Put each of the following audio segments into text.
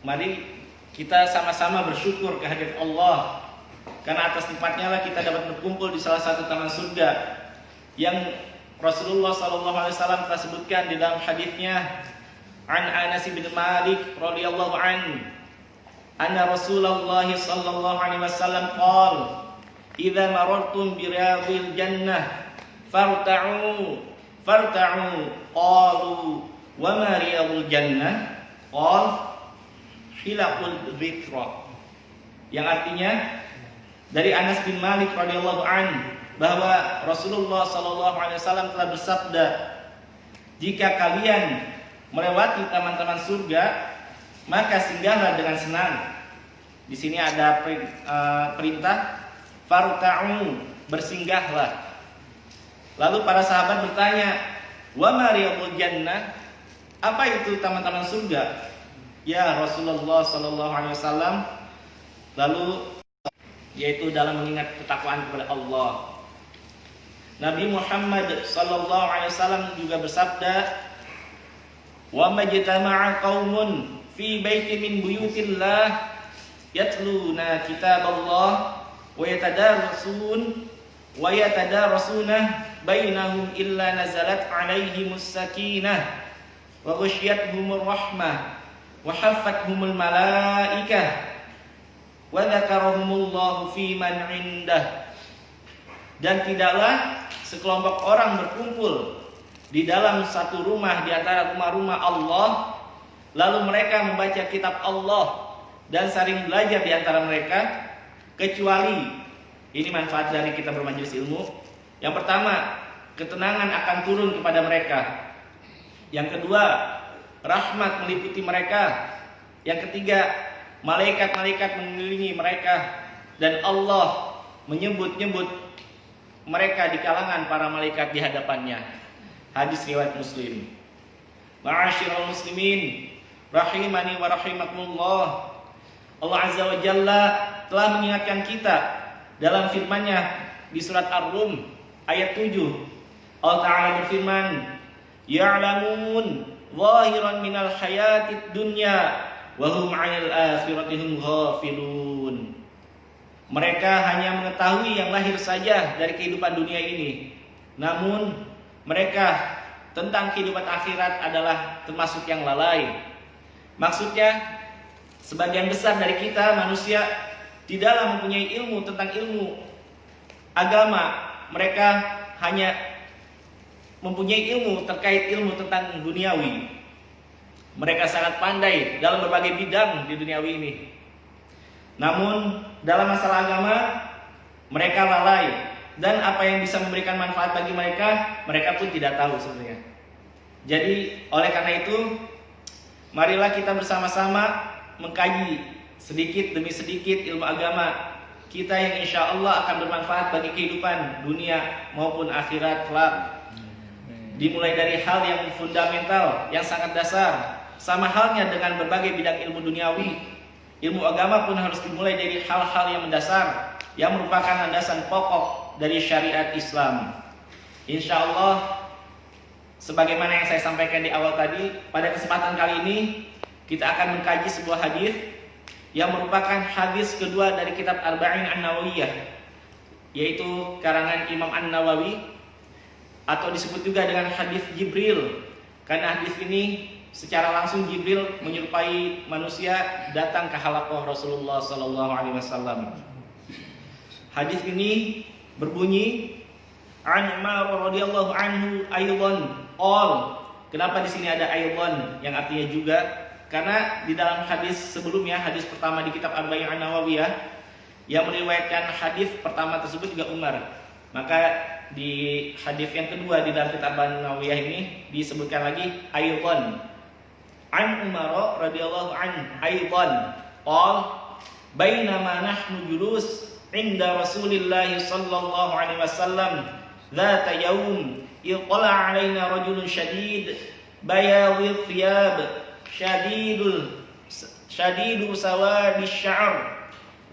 mari kita sama-sama bersyukur kehadirat Allah, karena atas nikmatnya lah kita dapat berkumpul di salah satu taman surga yang Rasulullah SAW telah sebutkan di dalam hadisnya, an Anas bin Malik radhiyallahu an, anna Rasulullah sallallahu alaihi wasallam qala, idza marartum bi riyadil jannah farta'u qalu wa ma riyadul jannah qala hilaqul dhikra, yang artinya dari Anas bin Malik radhiyallahu an bahwa Rasulullah SAW telah bersabda, jika kalian melewati taman-taman surga, maka singgahlah dengan senang. Di sini ada perintah farta'u, bersinggahlah. Lalu para sahabat bertanya, wa ma riyadul jannah, apa itu taman-taman surga ya Rasulullah SAW? Lalu yaitu dalam mengingat ketakwaan kepada Allah. Nabi Muhammad sallallahu alaihi wasallam juga bersabda, wa majtama'a qaumun fi baitin min buyutillah yatluna kitaballah wa yatadarasuna bainahum illa nazalat alaihimus sakinah wa ghasyiyatuhumur rahmah wa haffathumul malaikah wa dzakarahumullahu fi man 'indah. Dan tidaklah sekelompok orang berkumpul di dalam satu rumah di antara rumah-rumah Allah, lalu mereka membaca kitab Allah dan saling belajar di antara mereka, kecuali ini manfaat dari kita bermajelis ilmu. Yang pertama, ketenangan akan turun kepada mereka. Yang kedua, rahmat meliputi mereka. Yang ketiga, malaikat-malaikat mengelilingi mereka, dan Allah menyebut-nyebut mereka di kalangan para malaikat di hadapannya. Hadis riwayat Muslim. Ma'asyiral muslimin rahimani wa rahimakumullah. Allah Azza wa Jalla telah mengingatkan kita dalam firman-Nya di surat Ar-Rum ayat 7. Allah Ta'ala berfirman, ya'lamun zahiran minal hayatid dunya wa hum 'anil akhirati hum ghafilun. Mereka hanya mengetahui yang lahir saja dari kehidupan dunia ini, namun mereka tentang kehidupan akhirat adalah termasuk yang lalai. Maksudnya, sebagian besar dari kita manusia tidaklah mempunyai ilmu tentang ilmu agama. Mereka hanya mempunyai ilmu terkait ilmu tentang duniawi. Mereka sangat pandai dalam berbagai bidang di duniawi ini, namun dalam masalah agama mereka lalai, dan apa yang bisa memberikan manfaat bagi mereka, mereka pun tidak tahu sebenarnya. Jadi oleh karena itu, marilah kita bersama-sama mengkaji sedikit demi sedikit ilmu agama kita yang insya Allah akan bermanfaat bagi kehidupan dunia maupun akhirat kelak. Dimulai dari hal yang fundamental, yang sangat dasar, sama halnya dengan berbagai bidang ilmu duniawi. Ilmu agama pun harus dimulai dari hal-hal yang mendasar, yang merupakan landasan pokok dari syariat Islam. Insya Allah, sebagaimana yang saya sampaikan di awal tadi, pada kesempatan kali ini kita akan mengkaji sebuah hadis yang merupakan hadis kedua dari kitab Arba'in An-Nawawiyah, yaitu karangan Imam An-Nawawi, atau disebut juga dengan hadis Jibril, karena hadis ini secara langsung Jibril menyerupai manusia datang ke halaqah Rasulullah sallallahu alaihi wasallam. Hadis ini berbunyi, an Umar radhiyallahu anhu aidan qol. Kenapa di sini ada aidan yang artinya juga? Karena di dalam hadis sebelumnya, hadis pertama di kitab Arba'in An-Nawawiyah, yang meriwayatkan hadis pertama tersebut juga Umar. Maka di hadis yang kedua di dalam kitab An-Nawawiyah ini disebutkan lagi aidan. An Umar radhiyallahu an aidan qal bainama nahnu julus inda Rasulillah sallallahu alaihi wasallam dzata yaum iqala alaina rajulun shadid bayadhi thiyab shadidu sawadi sya'r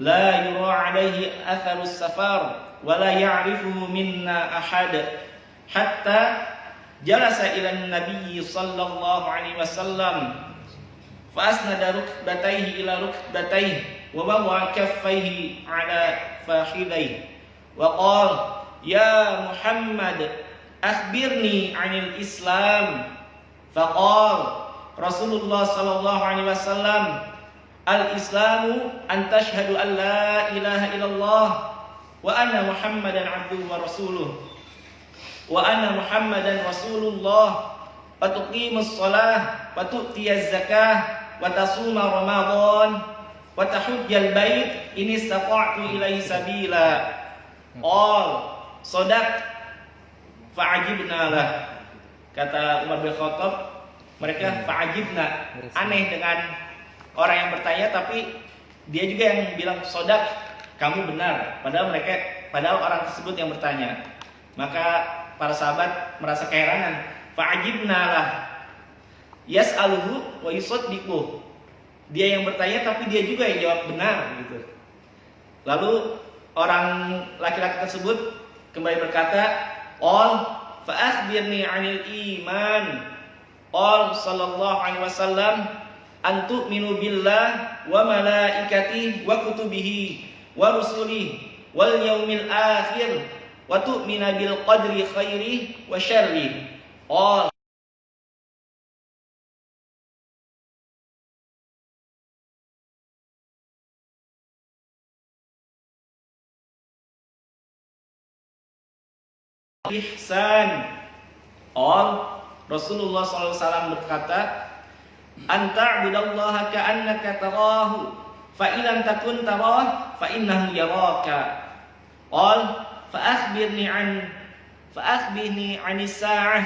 la yura alaihi atharu safar wa la ya'rifuhu minna ahad hatta jalasa ila Nabi sallallahu alaihi wasallam fa asnada rukbatayhi ila rukbatayhi wa wada'a kaffayhi ala fakhidayhi wa qala ya Muhammad akhbirni 'anil Islam. Faqala Rasulullah sallallahu alaihi wasallam al-Islamu an tashhadu an la ilaha illallah wa anna Muhammadan abduhu wa rasuluh wa anna Muhammadan rasulullah wa tuqimus shalah wa tu'tiyaz zakah wa tasuma ramadan wa tahujjal bait in istata'tu ilaihi sabila. All sodak fa'ajibna lah. Kata Umar bin Khattab, mereka fa'ajibna, aneh dengan orang yang bertanya tapi dia juga yang bilang sodak, kamu benar, padahal orang tersebut yang bertanya. Maka para sahabat merasa keheranan, fa'ajibna lah, yas'aluhu wa yusaddiquh. Dia yang bertanya tapi dia juga yang jawab benar gitu. Lalu orang laki-laki tersebut kembali berkata, all fa akhbirni 'anil iman. All sallallahu alaihi wasallam an tu'minu billah wa malaikatihi wa kutubihi wa rusulihi wal yaumil akhir wa tu'mina bil qadri khairihi wa syarrihi. All ihsan. All Rasulullah SAW berkata, anta budallaha ka'annaka tarahu fa ilam takun tarah fa innahu yaraka. All fa akhbirni 'anis sa'ah.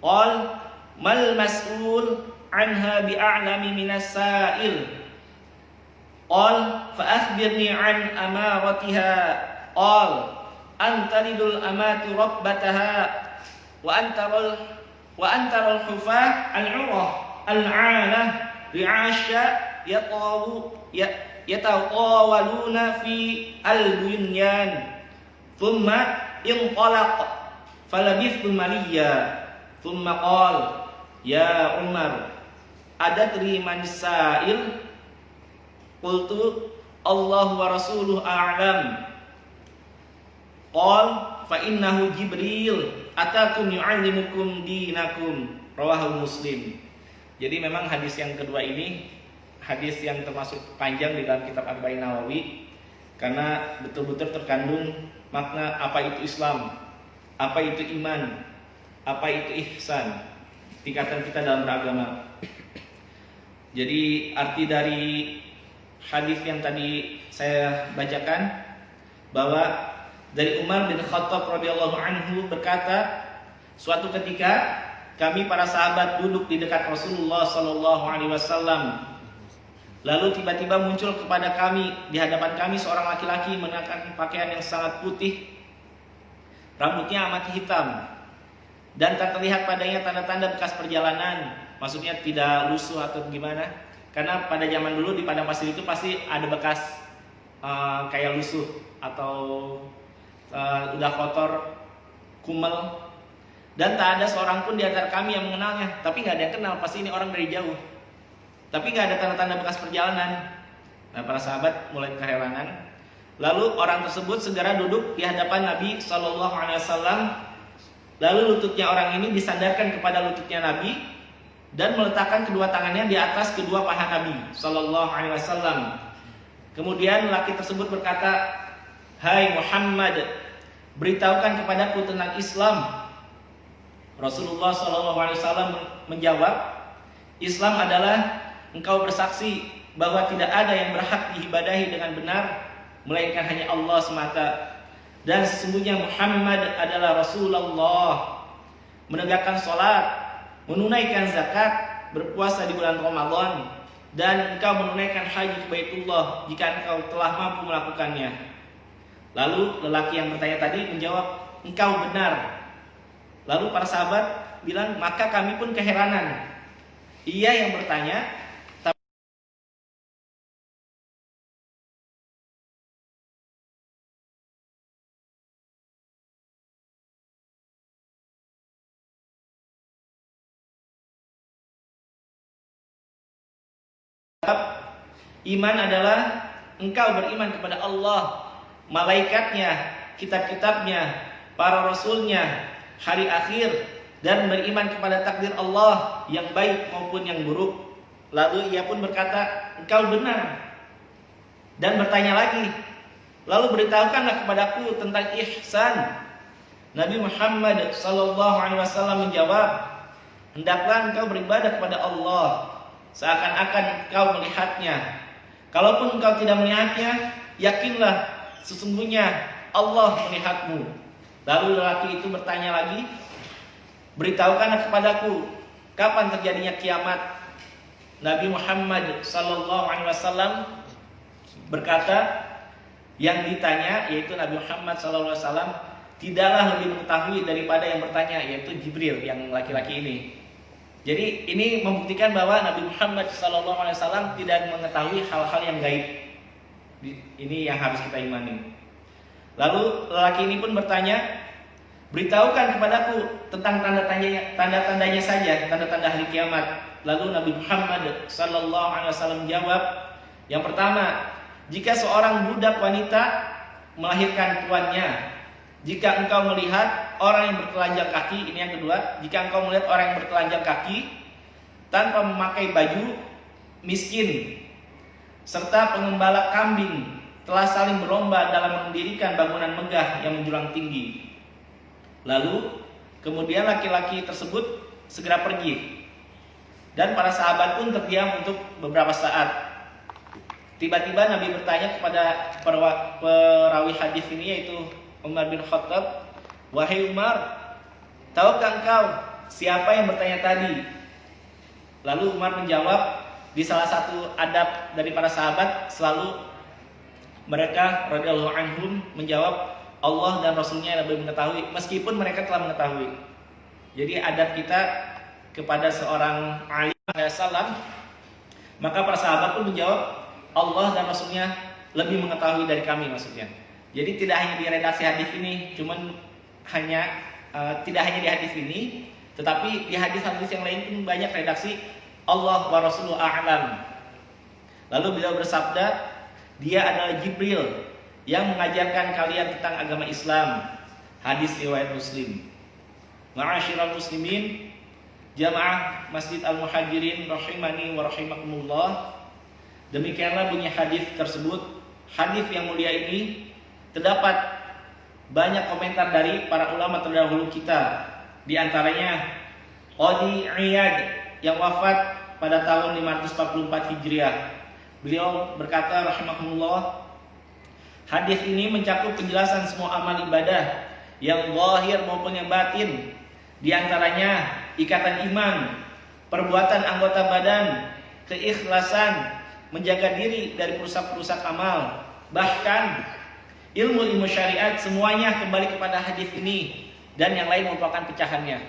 All mal mas'ul 'anha bi'a'lami minas sa'il. All fa akhbirni 'an amaratiha. All antalidul amatu rabbataha wa antaral hufah al-'urah al-'alah ri'asha yatawaluna fi al-bunyan thumma intalaq falabithtu maliyya thumma qala ya Umar adadri man sa'il. Qultu Allah wa rasuluhu a'lam. Qala fa innahu Jibril atakum yu'allimukum dinakum. Rawahu Muslim. Jadi memang hadis yang kedua ini hadis yang termasuk panjang di dalam kitab Arba'in Nawawi karena betul-betul terkandung makna apa itu Islam, apa itu iman, apa itu ihsan, tingkatan kita dalam beragama. Jadi arti dari hadis yang tadi saya bacakan bahwa dari Umar bin Khattab radhiyallahu anhu berkata, suatu ketika kami para sahabat duduk di dekat Rasulullah sallallahu alaihi wasallam. Lalu tiba-tiba muncul kepada kami di hadapan kami seorang laki-laki mengenakan pakaian yang sangat putih, rambutnya amat hitam, dan tak terlihat padanya tanda-tanda bekas perjalanan. Maksudnya tidak lusuh atau gimana? Karena pada zaman dulu di padang pasir itu pasti ada bekas kayak lusuh atau udah kotor, kumel, dan tak ada seorang pun di antara kami yang mengenalnya. Tapi nggak ada yang kenal, pasti ini orang dari jauh. Tapi nggak ada tanda-tanda bekas perjalanan. Nah, para sahabat mulai keheranan. Lalu orang tersebut segera duduk di hadapan Nabi Shallallahu Alaihi Wasallam. Lalu lututnya orang ini disandarkan kepada lututnya Nabi dan meletakkan kedua tangannya di atas kedua paha Nabi Shallallahu Alaihi Wasallam. Kemudian laki tersebut berkata, hai Muhammad, beritahukan kepadaku tentang Islam. Rasulullah SAW menjawab, Islam adalah engkau bersaksi bahwa tidak ada yang berhak diibadahi dengan benar melainkan hanya Allah semata, dan sesungguhnya Muhammad adalah Rasulullah, menegakkan sholat, menunaikan zakat, berpuasa di bulan Ramadan, dan engkau menunaikan haji ke Baitullah jika engkau telah mampu melakukannya. Lalu lelaki yang bertanya tadi menjawab, engkau benar. Lalu para sahabat bilang, maka kami pun keheranan. Ia yang bertanya, Iman adalah engkau beriman kepada Allah, malaikatnya, kitab-kitabnya, para rasulnya, hari akhir, dan beriman kepada takdir Allah yang baik maupun yang buruk. Lalu ia pun berkata, engkau benar. Dan bertanya lagi, lalu beritahukanlah kepadaku tentang ihsan. Nabi Muhammad SAW menjawab, hendaklah engkau beribadah kepada Allah seakan-akan engkau melihatnya. Kalaupun engkau tidak melihatnya, yakinlah sesungguhnya Allah melihatmu. Lalu lelaki itu bertanya lagi, beritahukanlah kepadaku kapan terjadinya kiamat. Nabi Muhammad SAW berkata, yang ditanya yaitu Nabi Muhammad SAW tidaklah lebih mengetahui daripada yang bertanya, yaitu Jibril yang laki-laki ini. Jadi ini membuktikan bahwa Nabi Muhammad SAW tidak mengetahui hal-hal yang gaib. Ini yang harus kita imani. Lalu lelaki ini pun bertanya, beritahukan kepadaku tentang tanda-tandanya saja, tanda-tanda hari kiamat. Lalu Nabi Muhammad SAW menjawab, yang pertama, jika seorang budak wanita melahirkan tuannya. Jika engkau melihat orang yang bertelanjang kaki, ini yang kedua, jika engkau melihat orang yang bertelanjang kaki tanpa memakai baju, miskin, serta pengembala kambing telah saling berlomba dalam mendirikan bangunan megah yang menjulang tinggi. Lalu kemudian laki-laki tersebut segera pergi, dan para sahabat pun terdiam untuk beberapa saat. Tiba-tiba Nabi bertanya kepada perawi hadis ini, yaitu Umar bin Khattab, wahai Umar, tahukah engkau siapa yang bertanya tadi? Lalu Umar menjawab, di salah satu adab dari para sahabat selalu mereka radhiyallahu anhum menjawab, Allah dan Rasulnya lebih mengetahui, meskipun mereka telah mengetahui. Jadi adab kita kepada seorang alim salam, maka para sahabat pun menjawab, Allah dan Rasulnya lebih mengetahui dari kami, maksudnya. Jadi tidak hanya di redaksi hadis ini, tidak hanya di hadis ini, tetapi di hadis-hadis yang lain pun banyak redaksi Allah wa Rasuluhu a'lam. Lalu beliau bersabda, dia adalah Jibril yang mengajarkan kalian tentang agama Islam. Hadis riwayat Muslim. Ma'asyiral muslimin, jamaah Masjid Al-Muhajirin rahimani wa rahimakumullah. Demikianlah bunyi hadis tersebut. Hadis yang mulia ini terdapat banyak komentar dari para ulama terdahulu kita. Di antaranya Qadi Iyad yang wafat pada tahun 544 Hijriah. Beliau berkata rahimahullah, hadis ini mencakup penjelasan semua amal ibadah yang zahir maupun yang batin. Di antaranya ikatan iman, perbuatan anggota badan, keikhlasan, menjaga diri dari perusak-perusak amal, bahkan ilmu-ilmu syariat, semuanya kembali kepada hadis ini dan yang lain merupakan pecahannya.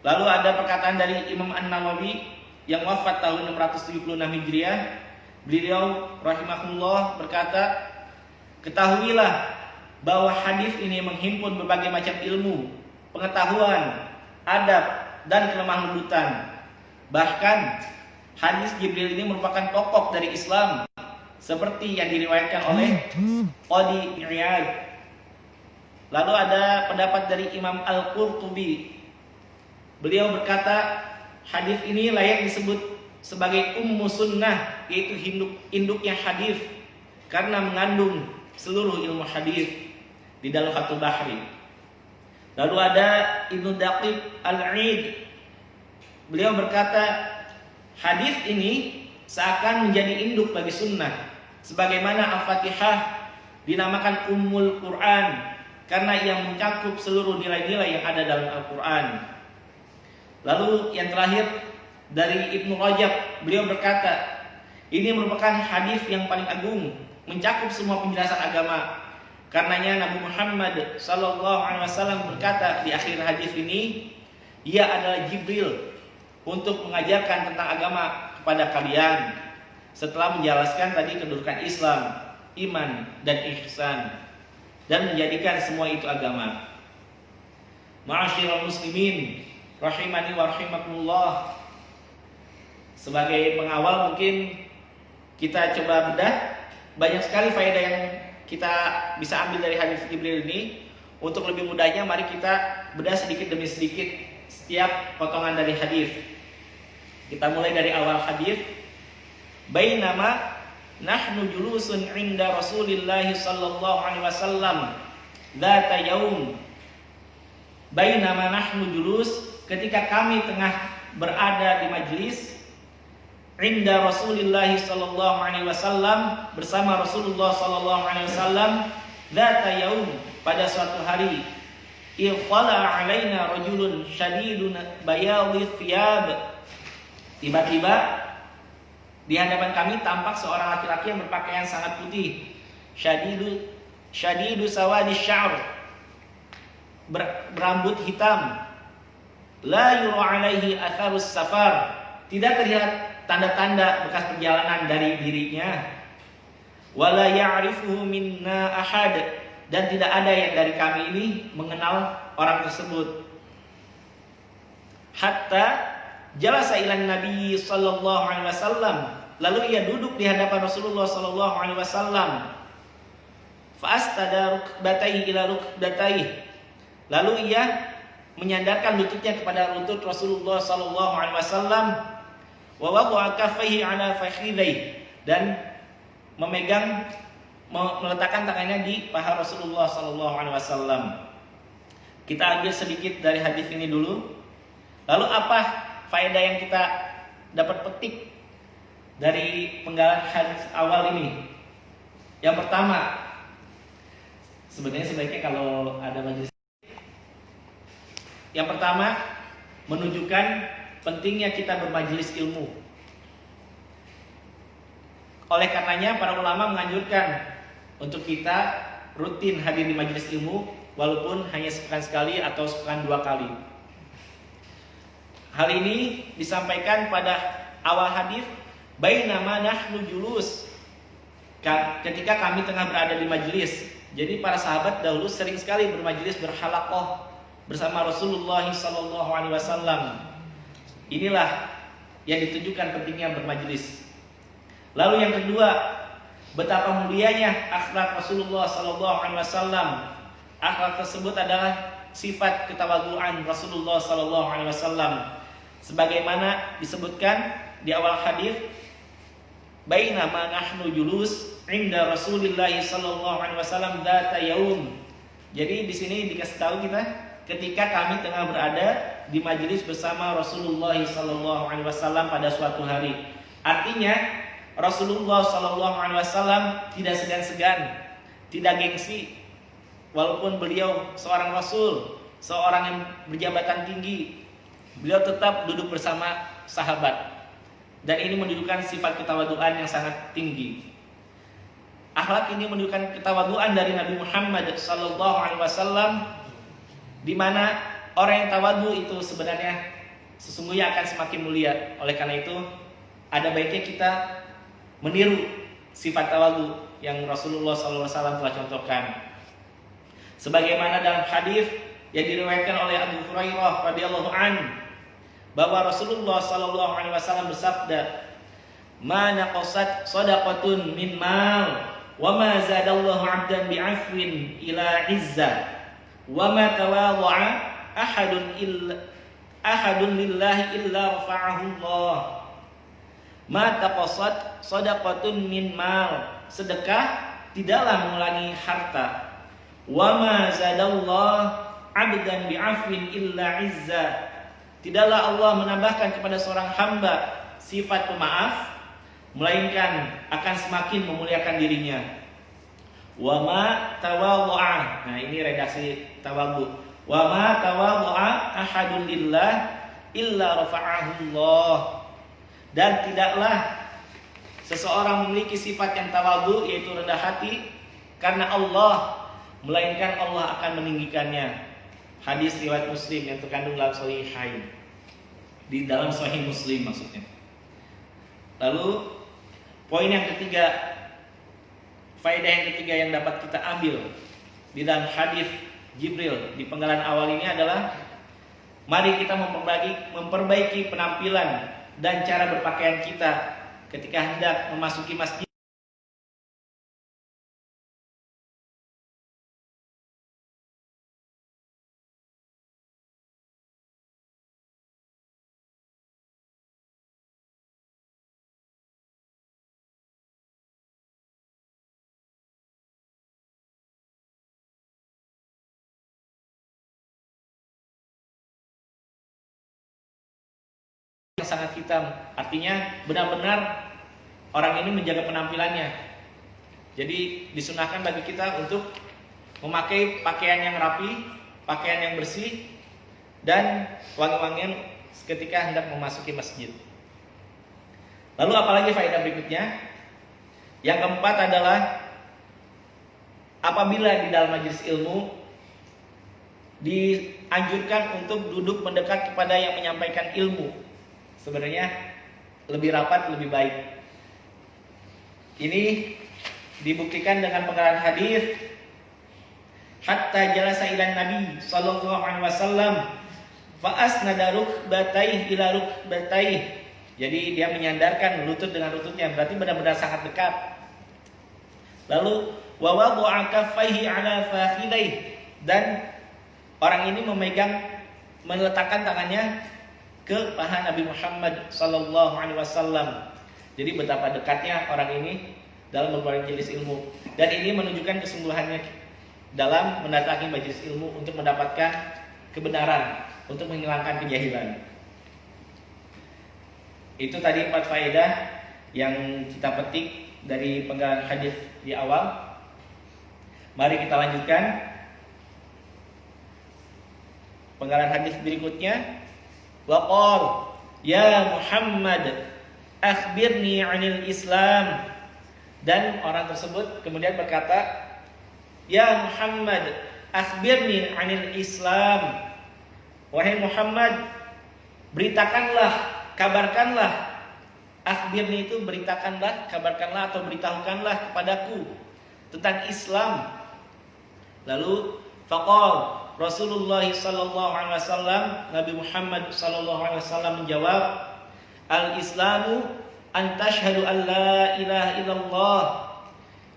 Lalu ada perkataan dari Imam An-Nawawi yang wafat tahun 676 Hijriah. Beliau rahimahullah berkata, ketahuilah bahwa hadis ini menghimpun berbagai macam ilmu, pengetahuan, adab, dan kelemah lembutan. Bahkan hadis Jibril ini merupakan pokok dari Islam, seperti yang diriwayatkan oleh Qadi Iyad. Lalu ada pendapat dari Imam Al-Qurtubi. Beliau berkata, hadis ini layak disebut sebagai ummu sunnah, yaitu induknya hadis, karena mengandung seluruh ilmu hadis di dalam Fathul Bahri. Lalu ada Ibnu Daqiq Al-Aid. Beliau berkata, hadis ini seakan menjadi induk bagi sunnah, sebagaimana Al-Fatihah dinamakan Ummul Quran karena ia mencakup seluruh nilai-nilai yang ada dalam Al-Quran. Lalu yang terakhir dari Ibnu Rajab, beliau berkata, ini merupakan hadis yang paling agung, mencakup semua penjelasan agama. Karenanya Nabi Muhammad SAW berkata di akhir hadis ini, ia adalah Jibril untuk mengajarkan tentang agama kepada kalian, setelah menjelaskan tadi kedudukan Islam, iman, dan ihsan, dan menjadikan semua itu agama. Ma'asyiral muslimin rahimani wa rahimakumullah. Sebagai pengawal mungkin kita coba bedah, banyak sekali faedah yang kita bisa ambil dari hadis Jibril ini. Untuk lebih mudahnya, mari kita bedah sedikit demi sedikit setiap potongan dari hadis. Kita mulai dari awal hadis. Bainama nahnu julusun 'inda Rasulillah sallallahu alaihi wasallam dzata yaum. Bainama nahnu julus, ketika kami tengah berada di majlis, 'inda Rasulillah sallallahu alaihi wasallam, bersama Rasulullah sallallahu alaihi wasallam, dzata yaum, pada suatu hari, iqala alaina rajulun syadidun bayadhi thiyab. Tiba-tiba di hadapan kami tampak seorang laki-laki yang berpakaian sangat putih, syadidu sawadi sya'r, berambut hitam, la yura alaihi atharus safar, tidak terlihat tanda-tanda bekas perjalanan dari dirinya, wala ya'rifuhu minna ahad, dan tidak ada yang dari kami ini mengenal orang tersebut. Hatta jalasa ilan Nabi sallallahu alaihi wasallam, lalu ia duduk di hadapan Rasulullah sallallahu alaihi wasallam. Fa astada rukbatayhi ila rukbatayhi, lalu ia menyandarkan lututnya kepada lutut Rasulullah sallallahu alaihi wasallam. Wa wada'a kaffayhi ala fakhidayhi, dan meletakkan tangannya di paha Rasulullah sallallahu alaihi wasallam. Kita ambil sedikit dari hadis ini dulu. Lalu apa faedah yang kita dapat petik dari penggalan hadis awal ini? Yang pertama, sebenarnya kalau ada majelis, yang pertama menunjukkan pentingnya kita bermajelis ilmu. Oleh karenanya para ulama menganjurkan untuk kita rutin hadir di majelis ilmu, walaupun hanya sepekan sekali atau sepekan 2 kali. Hal ini disampaikan pada awal hadis, bainama nahnu julus, ketika kami tengah berada di majelis. Jadi para sahabat dahulu sering sekali bermajelis, berhalaqah bersama Rasulullah sallallahu alaihi wasallam. Inilah yang ditunjukkan pentingnya bermajelis. Lalu yang kedua, betapa mulianya akhlak Rasulullah sallallahu alaihi wasallam. Akhlak tersebut adalah sifat ketawaduan Rasulullah sallallahu alaihi wasallam. Sebagaimana disebutkan di awal hadis, bainama nahnu julus 'inda Rasulillah sallallahu alaihi wasallam dzata yaum. Jadi di sini dikasih tahu kita ketika kami tengah berada di majelis bersama Rasulullah sallallahu alaihi wasallam pada suatu hari. Artinya Rasulullah sallallahu alaihi wasallam tidak segan-segan, tidak gengsi, walaupun beliau seorang rasul, seorang yang berjabatan tinggi, beliau tetap duduk bersama sahabat. Dan ini menunjukkan sifat ketawaduan yang sangat tinggi. Akhlak ini menunjukkan ketawaduan dari Nabi Muhammad sallallahu alaihi wasallam, di mana orang yang tawadu itu sebenarnya sesungguhnya akan semakin mulia. Oleh karena itu, ada baiknya kita meniru sifat tawadu yang Rasulullah SAW telah contohkan. Sebagaimana dalam hadis yang diriwayatkan oleh Abu Hurairah radhiyallahu an, bahwa Rasulullah SAW bersabda, "Ma naqasat shadaqatun min mal, wa ma zadallahu 'abdan bi'afwin ila 'izza, wa ma tawadha'a ahadun lillahi illa rafa'ahu Allah." Ma taqasat shadaqatun min mal, sedekah tidaklah mengurangi harta. Wa ma zadallahu 'abdan bi'afwin illa 'izza, tidaklah Allah menambahkan kepada seorang hamba sifat pemaaf, melainkan akan semakin memuliakan dirinya. Wa ma tawadha'a, nah ini redaksi tawadhu. Wa ma tawadha'a ahadun lillah illa rafa'ahu Allah, dan tidaklah seseorang memiliki sifat yang tawadhu, yaitu rendah hati, karena Allah, melainkan Allah akan meninggikannya. Hadis riwayat Muslim yang terkandung dalam Sahihain, di dalam Sahih Muslim maksudnya. Lalu poin yang ketiga, faedah yang ketiga yang dapat kita ambil di dalam hadis Jibril di penggalan awal ini adalah, mari kita memperbaiki penampilan dan cara berpakaian kita ketika hendak memasuki masjid yang sangat hitam, artinya benar-benar orang ini menjaga penampilannya. Jadi disunahkan bagi kita untuk memakai pakaian yang rapi, pakaian yang bersih, dan wangi-wangian ketika hendak memasuki masjid. Lalu apalagi faedah berikutnya? Yang keempat adalah apabila di dalam majelis ilmu dianjurkan untuk duduk mendekat kepada yang menyampaikan ilmu. Sebenarnya lebih rapat, lebih baik. Ini dibuktikan dengan pengarang hadis, hatta jalasa ila Nabi sallallahu alaihi wasallam fa asnada rukbatayhi ila rukbatayhi. Jadi dia menyandarkan lutut dengan lututnya, berarti benar-benar sangat dekat. Lalu wa wada'a kaffaihi ala fakhidaihi, dan orang ini meletakkan tangannya ke paha Nabi Muhammad sallallahu alaihi wasallam. Jadi betapa dekatnya orang ini dalam bermajelis ilmu, dan ini menunjukkan kesungguhannya dalam mendatangi majelis ilmu untuk mendapatkan kebenaran, untuk menghilangkan kejahilan. Itu tadi 4 faedah yang kita petik dari penggalan hadis di awal. Mari kita lanjutkan penggalan hadis berikutnya. Waqal ya Muhammad akhbirni 'anil Islam. Dan orang tersebut kemudian berkata, ya Muhammad akhbirni 'anil Islam. Wahai Muhammad, beritakanlah, kabarkanlah. Akhbirni itu beritakanlah, kabarkanlah atau beritahukanlah kepadaku tentang Islam. Lalu faqal Rasulullah sallallahu alaihi wasallam, Nabi Muhammad sallallahu alaihi wasallam menjawab, al-Islamu an tashhadu an la ilaha illallah.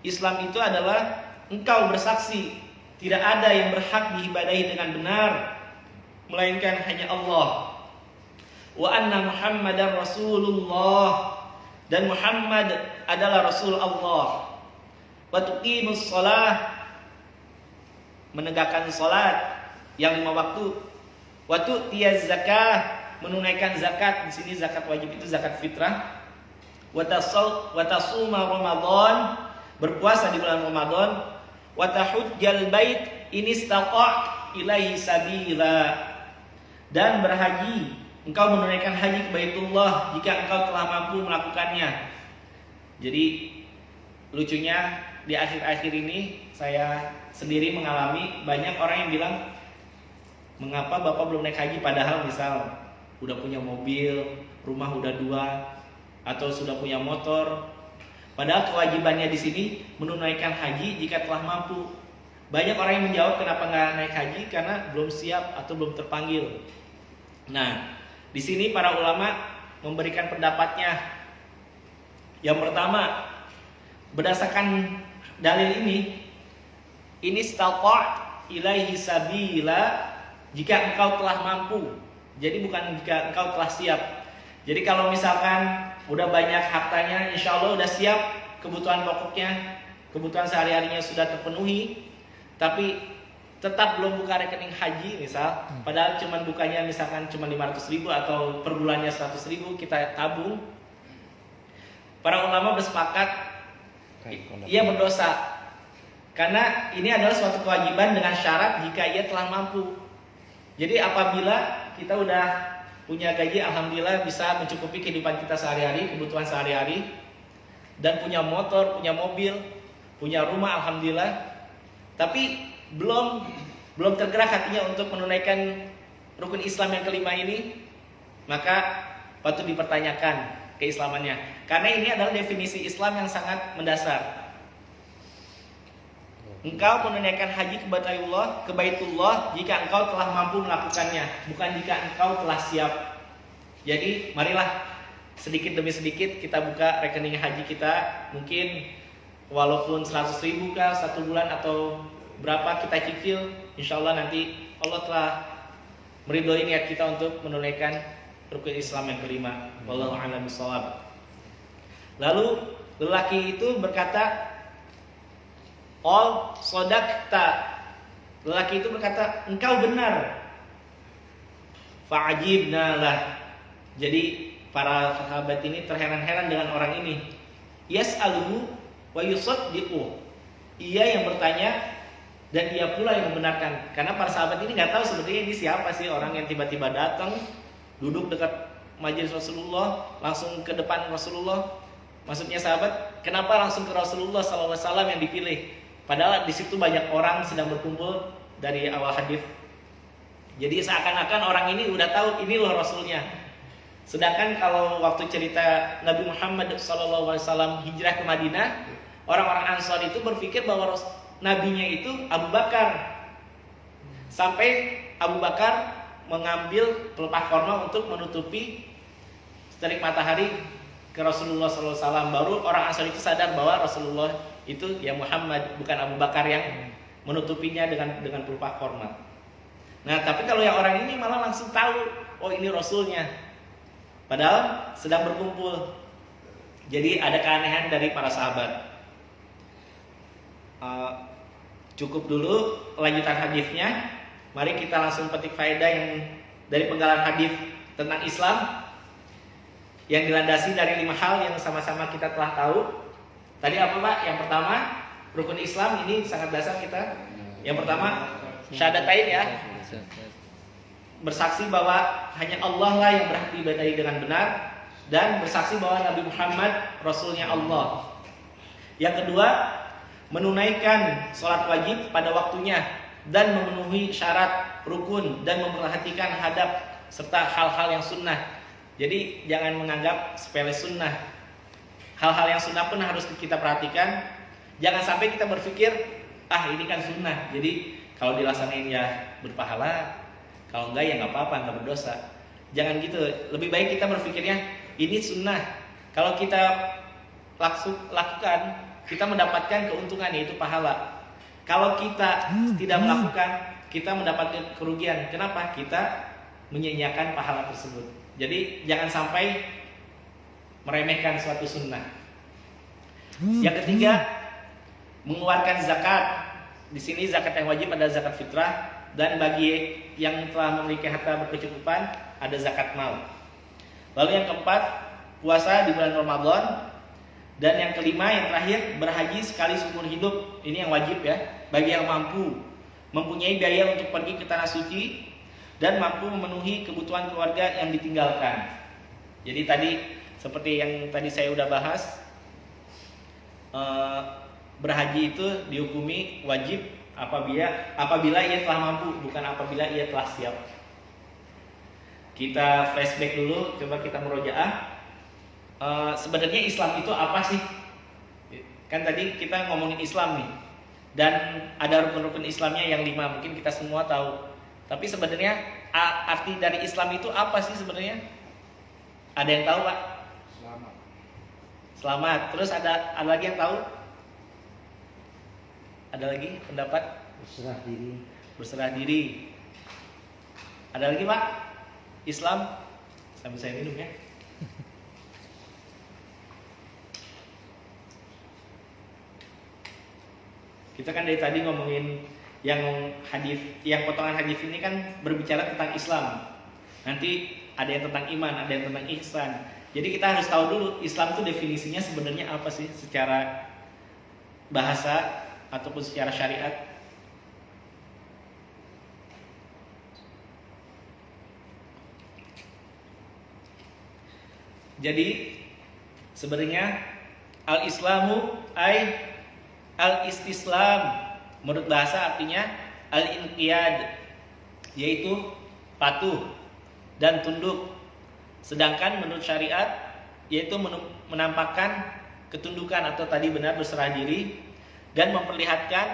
Islam itu adalah engkau bersaksi tidak ada yang berhak diibadahi dengan benar melainkan hanya Allah. Wa anna Muhammadar Rasulullah, dan Muhammad adalah Rasul Allah. Wa tuqimus shalah, menegakkan salat yang 5 waktu. Wa tu'tiyaz zakah, menunaikan zakat. Di sini zakat wajib itu zakat fitrah. Wa tasuma Ramadan, berpuasa di bulan Ramadan. Wa tahujjal bait in istata' ilaihi sabila, dan berhaji, engkau menunaikan haji ke Baitullah jika engkau telah mampu melakukannya. Jadi lucunya di akhir-akhir ini saya sendiri mengalami banyak orang yang bilang, mengapa Bapak belum naik haji, padahal misal udah punya mobil, rumah udah 2, atau sudah punya motor. Padahal kewajibannya di sini menunaikan haji jika telah mampu. Banyak orang yang menjawab kenapa nggak naik haji, karena belum siap atau belum terpanggil. Nah, di sini para ulama memberikan pendapatnya. Yang pertama, berdasarkan dalil ini istata' ilaihi sabila, jika engkau telah mampu. Jadi bukan jika engkau telah siap. Jadi kalau misalkan udah banyak hartanya, insya Allah udah siap, kebutuhan pokoknya, kebutuhan sehari-harinya sudah terpenuhi, tapi tetap belum buka rekening haji misal, padahal cuman bukanya misalkan cuma 500.000 atau per bulannya 100.000 kita tabung. Para ulama bersepakat ia berdosa, karena ini adalah suatu kewajiban dengan syarat jika ia telah mampu. Jadi apabila kita udah punya gaji, alhamdulillah bisa mencukupi kehidupan kita sehari-hari, kebutuhan sehari-hari, dan punya motor, punya mobil, punya rumah, alhamdulillah, tapi belum tergerak hatinya untuk menunaikan rukun Islam yang kelima ini, maka patut dipertanyakan keislamannya. Karena ini adalah definisi Islam yang sangat mendasar. Engkau menunaikan haji ke Baitullah jika engkau telah mampu melakukannya, bukan jika engkau telah siap. Jadi marilah sedikit demi sedikit kita buka rekening haji kita, mungkin walaupun 100.000 kah 1 bulan atau berapa kita cicil, insya Allah nanti Allah telah meridhoi niat kita untuk menunaikan rukun Islam yang kelima. Wallahu a'lam bishawab. Lalu lelaki itu berkata, "Qal shadaqta." Lelaki itu berkata, "Engkau benar." Fa'ajibna lah. Jadi para sahabat ini terheran-heran dengan orang ini. Yas'aluhu wa yusaddiqu. Ia yang bertanya dan ia pula yang membenarkan. Karena para sahabat ini nggak tahu sebetulnya ini siapa sih orang yang tiba-tiba datang, duduk dekat majelis Rasulullah, langsung ke depan Rasulullah. Maksudnya sahabat, kenapa langsung ke Rasulullah SAW yang dipilih? Padahal di situ banyak orang sedang berkumpul dari awal hadis. Jadi seakan-akan orang ini udah tahu ini loh Rasulnya. Sedangkan kalau waktu cerita Nabi Muhammad SAW hijrah ke Madinah, orang-orang Ansar itu berpikir bahwa nabinya itu Abu Bakar. Sampai Abu Bakar mengambil pelepah korma untuk menutupi terik matahari ke Rasulullah SAW. Baru orang Ansar itu sadar bahwa Rasulullah itu ya Muhammad, bukan Abu Bakar yang menutupinya dengan pelepah korma. Nah, tapi kalau yang orang ini malah langsung tahu, oh ini Rasulnya. Padahal sedang berkumpul. Jadi ada keanehan dari para sahabat. Cukup dulu lanjutan hadisnya. Mari kita langsung petik faedah yang dari penggalan hadis tentang Islam yang dilandasi dari 5 hal yang sama-sama kita telah tahu. Tadi apa Pak? Yang pertama, rukun Islam ini sangat dasar kita. Yang pertama, syahadatain ya. Bersaksi bahwa hanya Allah lah yang berhak diibadahi dengan benar, dan bersaksi bahwa Nabi Muhammad Rasulnya Allah. Yang kedua, menunaikan sholat wajib pada waktunya dan memenuhi syarat rukun dan memperhatikan hadap serta hal-hal yang sunnah. Jadi jangan menganggap sepele sunnah. Hal-hal yang sunnah pun harus kita perhatikan. Jangan sampai kita berpikir, ini kan sunnah, jadi kalau dilaksanain ya berpahala, kalau enggak ya nggak apa-apa, nggak berdosa. Jangan gitu. Lebih baik kita berpikirnya ini sunnah. Kalau kita lakukan, kita mendapatkan keuntungan, yaitu pahala. Kalau kita tidak melakukan, kita mendapatkan kerugian. Kenapa? Kita menyia-nyiakan pahala tersebut. Jadi jangan sampai meremehkan suatu sunnah. Yang ketiga, mengeluarkan zakat. Di sini zakat yang wajib adalah zakat fitrah, dan bagi yang telah memiliki harta berkecukupan ada zakat mal. Lalu yang keempat, puasa di bulan Ramadan. Dan yang kelima, yang terakhir, berhaji sekali seumur hidup. Ini yang wajib ya, bagi yang mampu, mempunyai biaya untuk pergi ke tanah suci, dan mampu memenuhi kebutuhan keluarga yang ditinggalkan. Jadi tadi seperti yang tadi saya udah bahas, berhaji itu dihukumi wajib apabila ia telah mampu, bukan apabila ia telah siap. Kita flashback dulu, coba kita murojaah. Sebenarnya Islam itu apa sih? Kan tadi kita ngomongin Islam nih, dan ada rukun-rukun Islamnya yang 5, mungkin kita semua tahu. Tapi sebenarnya arti dari Islam itu apa sih sebenarnya? Ada yang tahu Pak? Selamat. Terus ada lagi yang tahu? Ada lagi pendapat? Berserah diri. Ada lagi Pak? Islam? Sambil saya minum ya. Kita kan dari tadi ngomongin yang hadis, yang potongan hadis ini kan berbicara tentang Islam. Nanti ada yang tentang iman, ada yang tentang ihsan. Jadi kita harus tahu dulu Islam itu definisinya sebenarnya apa sih secara bahasa ataupun secara syariat. Jadi sebenarnya al-Islamu al-istislam, menurut bahasa artinya al-inqiyad, yaitu patuh dan tunduk. Sedangkan menurut syariat yaitu menampakkan ketundukan atau tadi benar berserah diri dan memperlihatkan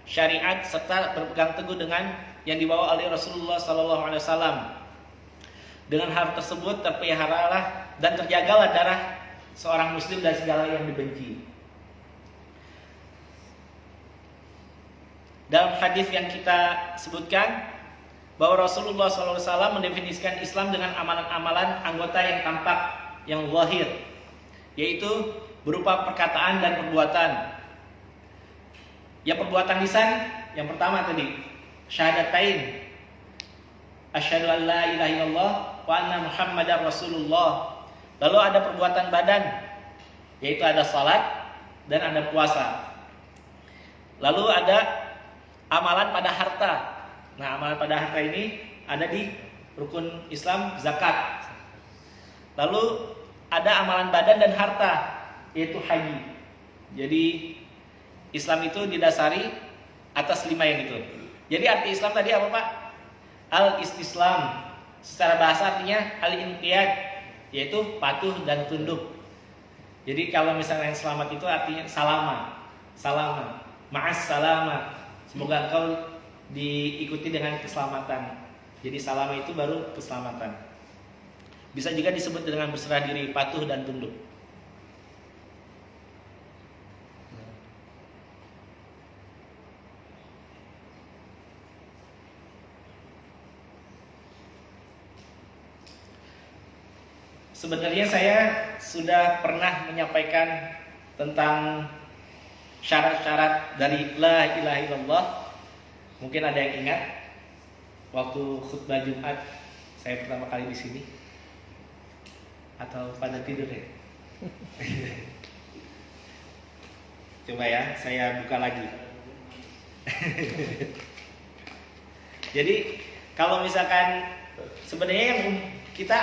syariat serta berpegang teguh dengan yang dibawa oleh Rasulullah SAW. Dengan hal tersebut terpeliharalah dan terjagalah darah seorang muslim dari segala yang dibenci. Dalam hadis yang kita sebutkan bahwa Rasulullah SAW mendefinisikan Islam dengan amalan-amalan anggota yang tampak, yang zahir, yaitu berupa perkataan dan perbuatan. Ya, perbuatan lisan yang pertama tadi, syahadatain, asyhadu an la ilaha illallah wa anna muhammadar rasulullah. Lalu ada perbuatan badan, yaitu ada salat dan ada puasa. Lalu ada amalan pada harta. Nah, amalan pada harta ini ada di rukun Islam, zakat. Lalu ada amalan badan dan harta, yaitu haji. Jadi Islam itu didasari atas 5 yang itu. Jadi arti Islam tadi apa, Pak? Al-istislam. Secara bahasa artinya al-inqiyad, yaitu patuh dan tunduk. Jadi kalau misalnya yang selamat itu artinya salama, ma'as salama. Semoga engkau diikuti dengan keselamatan. Jadi salama itu baru keselamatan. Bisa juga disebut dengan berserah diri, patuh dan tunduk. Sebenarnya saya sudah pernah menyampaikan tentang syarat-syarat dari la ilaha illallah. Mungkin ada yang ingat waktu khutbah Jumat saya pertama kali di sini, atau pada tidur ya? Coba ya, saya buka lagi. Jadi kalau misalkan sebenarnya yang kita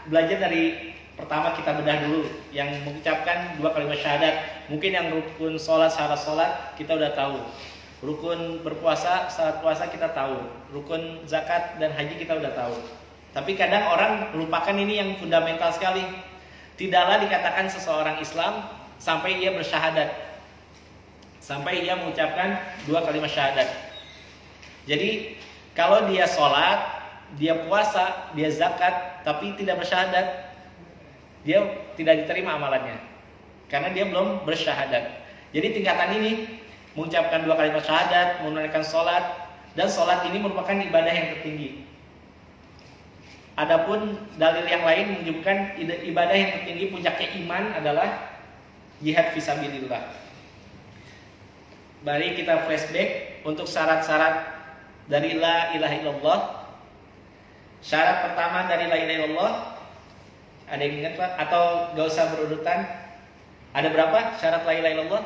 belajar dari pertama, kita bedah dulu yang mengucapkan 2 kalimat syahadat. Mungkin yang rukun sholat, syarat sholat kita udah tahu, rukun berpuasa, syarat puasa kita tahu, rukun zakat dan haji kita udah tahu. Tapi kadang orang melupakan ini yang fundamental sekali. Tidaklah dikatakan seseorang Islam sampai ia bersyahadat, sampai ia mengucapkan 2 kalimat syahadat. Jadi kalau dia sholat, dia puasa, dia zakat, tapi tidak bersyahadat, dia tidak diterima amalannya, karena dia belum bersyahadat. Jadi tingkatan ini, mengucapkan 2 kalimat syahadat, menunaikan sholat, dan sholat ini merupakan ibadah yang tertinggi. Adapun dalil yang lain menunjukkan ibadah yang tertinggi, puncaknya iman adalah jihad fisabilillah. Mari kita flashback untuk syarat-syarat dari la ilaha illallah. Syarat pertama dari la ilaha illallah, ada yang ingat Pak? Atau gak usah berurutan? Ada berapa syarat la ilaha illallah?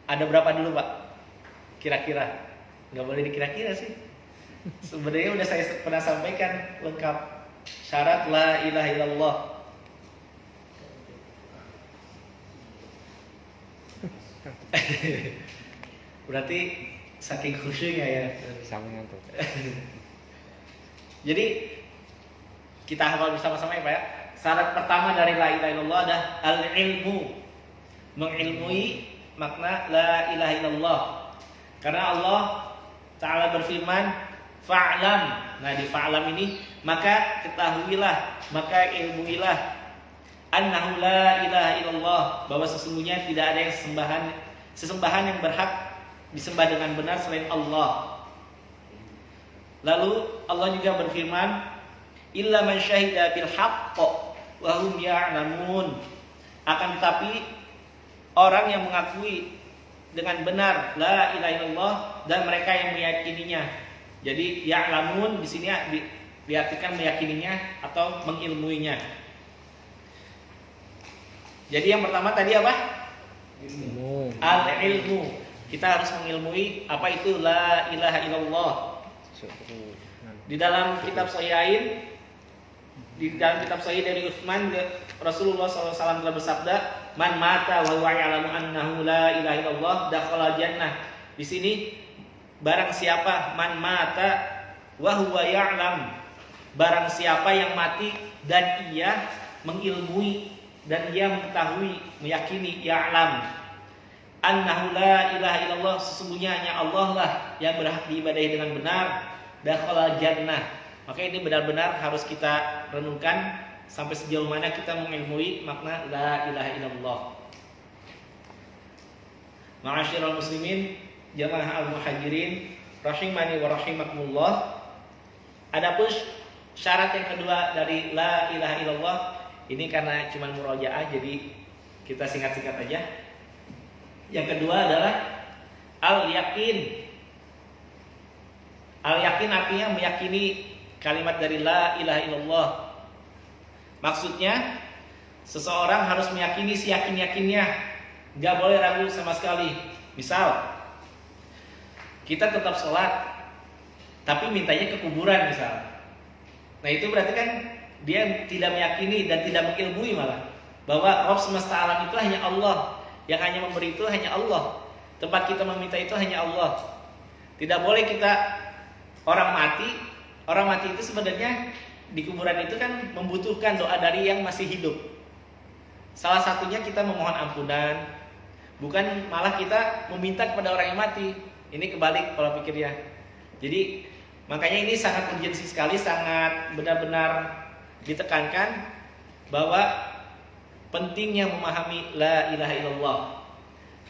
Ada berapa dulu Pak? Kira-kira? Gak boleh dikira-kira sih. Sebenarnya udah saya pernah sampaikan lengkap syarat la ilaha illallah. Berarti saking khusyuknya ya. Sama ngantuk. Jadi kita hafal bersama-sama ya Pak ya. Syarat pertama dari la ilaha illallah adalah al-ilmu, mengilmui makna la ilaha illallah. Karena Allah Ta'ala berfirman, fa'lam. Nah di fa'lam ini, maka ketahuilah, maka ilmuilah, annahu la ilaha illallah, bahwa sesungguhnya tidak ada yang sesembahan yang berhak disembah dengan benar selain Allah. Lalu Allah juga berfirman, illa man syahida bil haqq wa hum ya'lamun. Akan tetapi orang yang mengakui dengan benar la ilaha illallah dan mereka yang meyakininya. Jadi ya'lamun di sini diartikan meyakininya atau mengilmuinya. Jadi yang pertama tadi apa? Al-ilmu. Kita harus mengilmui apa itu la ilaha illallah. Di dalam kitab Sahihain, dari Utsman, Rasulullah SAW telah bersabda, man mata wa huwa ya'lamu annahu la ilaha illallah dakhala jannah. Di sini barang siapa man mata wa huwa ya'lam, barang siapa yang mati dan ia mengilmui dan ia mengetahui, meyakini, ya'lam annahu la ilaha illallah, sesungguhnya hanya Allah lah yang berhak diibadahi dengan benar, dakhala jannah. Maka ini benar-benar harus kita renungkan sampai sejauh mana kita mengilmui makna la ilaha illallah. Ma'asyiral muslimin, jamaah al-muhajirin rahimani wa rahimakumullah. Adapun syarat yang kedua dari la ilaha illallah ini karena cuma murojaah jadi kita singkat-singkat aja. Yang kedua adalah al-yakin. Al-yakin artinya meyakini kalimat dari la ilaha illallah. Maksudnya seseorang harus meyakini seyakin-yakinnya, gak boleh ragu sama sekali. Misal kita tetap sholat tapi mintanya ke kuburan misal. Nah itu berarti kan dia tidak meyakini dan tidak mengilmui malah bahwa Rabb semesta alam itu hanya Allah. Yang hanya memberi itu hanya Allah. Tempat kita meminta itu hanya Allah. Tidak boleh kita orang mati itu sebenarnya di kuburan itu kan membutuhkan doa dari yang masih hidup. Salah satunya kita memohon ampunan, bukan malah kita meminta kepada orang yang mati. Ini kebalik pola pikirnya. Jadi makanya ini sangat urgensi sekali, sangat benar-benar ditekankan bahwa pentingnya memahami la ilaha illallah.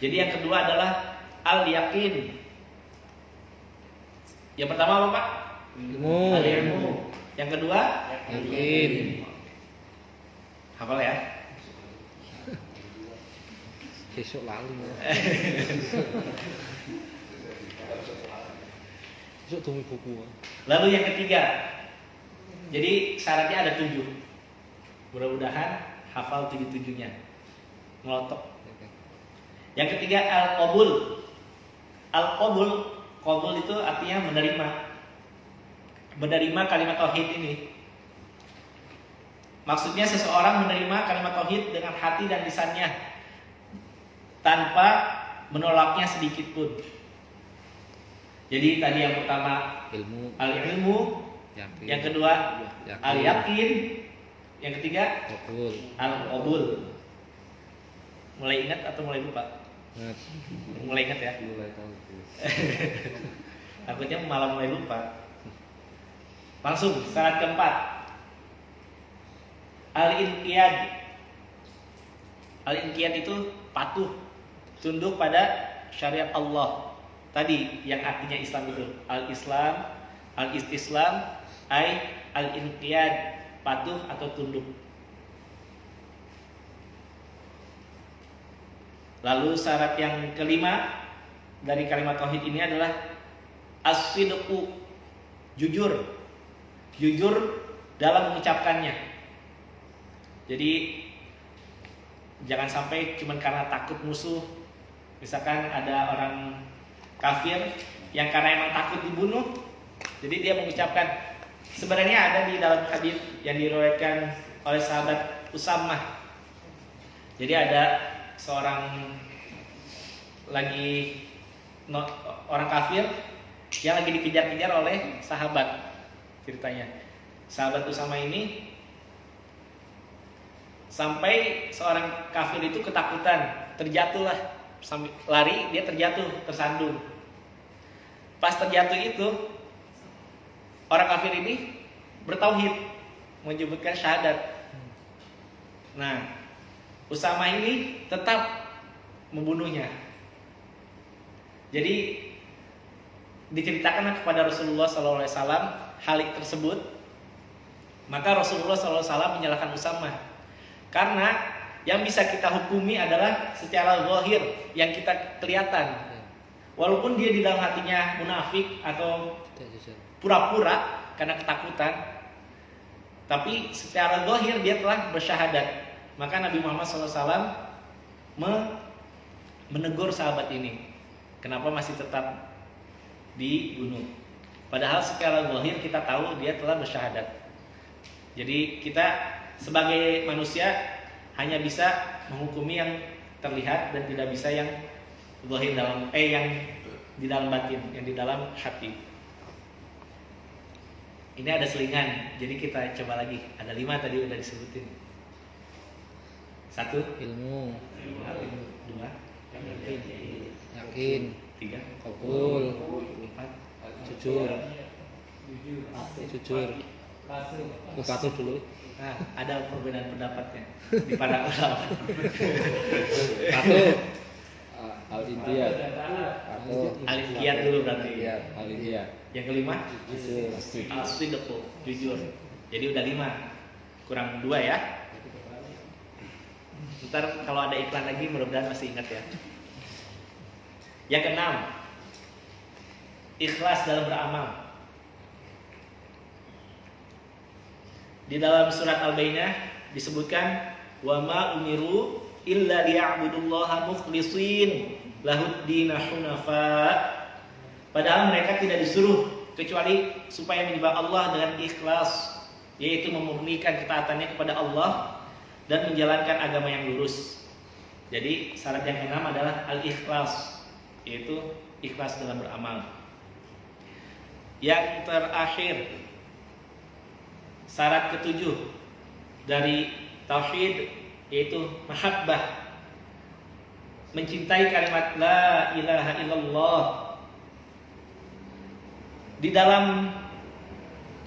Jadi yang kedua adalah al-yakin. Yang pertama apa Pak? Ilmu. Al-ilmu. Yang kedua? Yakin. Hafal ya? Besok lali. Besok tunggu buku. Lalu yang ketiga. Jadi syaratnya ada 7. Mudah-mudahan hafal 7-7-nya. Ngelotok. Yang ketiga al-qabul. Qabul itu artinya menerima. Menerima kalimat tauhid ini. Maksudnya seseorang menerima kalimat tauhid dengan hati dan lisannya tanpa menolaknya sedikit pun. Jadi tadi yang pertama Ilmu. al-ilmu, Yakin. yang kedua Yakin. al-yakin, yang ketiga Qabul. al-qabul. Mulai ingat atau mulai lupa? Ingat. Mulai ingat ya. Mulai tahu. Takutnya malah mulai lupa. Langsung syarat keempat. Al-inqiyad. Al-inqiyad itu patuh, tunduk pada syariat Allah. Tadi yang artinya Islam itu al-Islam, al-istislam, al-inqiyad, patuh atau tunduk. Lalu syarat yang kelima dari kalimat tauhid ini adalah as-sidqu, jujur. Jujur dalam mengucapkannya. Jadi jangan sampai cuma karena takut musuh. Misalkan ada orang kafir yang karena emang takut dibunuh, jadi dia mengucapkan. Sebenarnya ada di dalam hadis yang diriwayatkan oleh sahabat Usamah. Jadi ada seorang orang kafir yang lagi dikejar-kejar oleh sahabat. Ceritanya sahabat Usamah ini sampai seorang kafir itu ketakutan, terjatuhlah, sambil lari dia terjatuh, tersandung. Pas terjatuh itu orang kafir ini bertauhid, menyebutkan syahadat. Nah, Usamah ini tetap membunuhnya. Jadi diceritakan kepada Rasulullah SAW hal tersebut, maka Rasulullah SAW menyalahkan Usamah karena yang bisa kita hukumi adalah secara zahir yang kita kelihatan. Walaupun dia di dalam hatinya munafik atau pura-pura karena ketakutan, tapi secara zahir dia telah bersyahadat. Maka Nabi Muhammad SAW menegur sahabat ini, kenapa masih tetap dibunuh? Padahal secara zahir kita tahu dia telah bersyahadat. Jadi kita sebagai manusia hanya bisa menghukumi yang terlihat dan tidak bisa yang zahir dalam yang di dalam batin, yang di dalam hati. Ini ada selingan, jadi kita coba lagi. Ada 5 tadi udah disebutin. 1 Ilmu. 2 Yakin. 3, Kabul. 4. Jujur. Jujur. Patuh dulu. Nah, ada perbedaan pendapatnya di para ulama. Patuh. Al-India. Al-Inqiyad dulu berarti. Al-India. Yang kelima, Jujur. as-sidqu, jujur. Jadi udah 5. Kurang 2 ya. Ntar kalau ada iklan lagi mudah-mudahan masih ingat ya. Yang keenam, ikhlas dalam beramal. Di dalam surat Al-Bayyinah disebutkan wa ma umiru illa liya'budullaha mukhlishin lahud-din hunafa. Padahal mereka tidak disuruh kecuali supaya menyembah Allah dengan ikhlas, yaitu memurnikan ketaatannya kepada Allah dan menjalankan agama yang lurus. Jadi syarat yang keenam adalah al-ikhlas, yaitu ikhlas dalam beramal. Yang terakhir, syarat ketujuh dari tauhid yaitu mahabbah, mencintai kalimat la ilaha illallah. Di dalam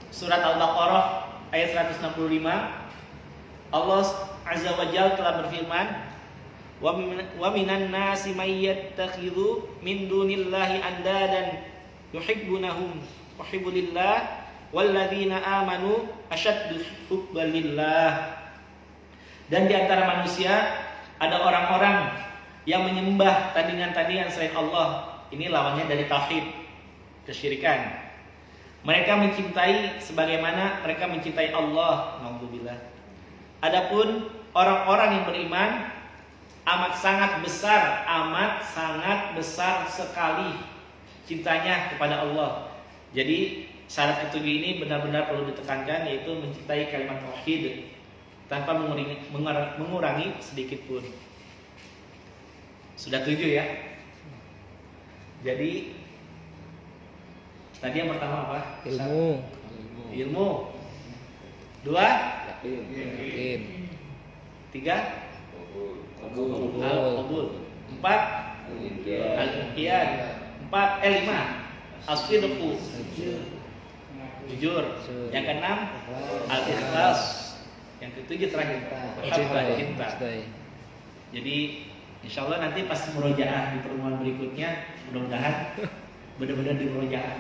surat Al-Baqarah ayat 165, Allah Azza wa Jalla telah berfirman, wa minan nasi may yattakhidhu min dunillahi andadan yuhibbunahum wa hibbulillah walladzina amanu asyaddu hubban lillah. Dan di antara manusia ada orang-orang yang menyembah tandingan-tandingan selain Allah. Ini lawannya dari tauhid, kesyirikan. Mereka mencintai sebagaimana mereka mencintai Allah. Alhamdulillah. Adapun orang-orang yang beriman amat sangat besar sekali cintanya kepada Allah. Jadi syarat ketujuh ini benar-benar perlu ditekankan, yaitu mencintai kalimat tauhid tanpa mengurangi sedikit pun. Sudah 7 ya. Jadi tadi yang pertama apa? Ilmu. 2, Yakin. 3, al-qabul. 4, al-inqiyad. 5, as-sidqu, jujur. Yang keenam, al-ikhlas. Yang ketujuh terakhir, cinta. Jadi insyaallah nanti pas murojaah di pertemuan berikutnya, mudah-mudahan benar-benar di murojaah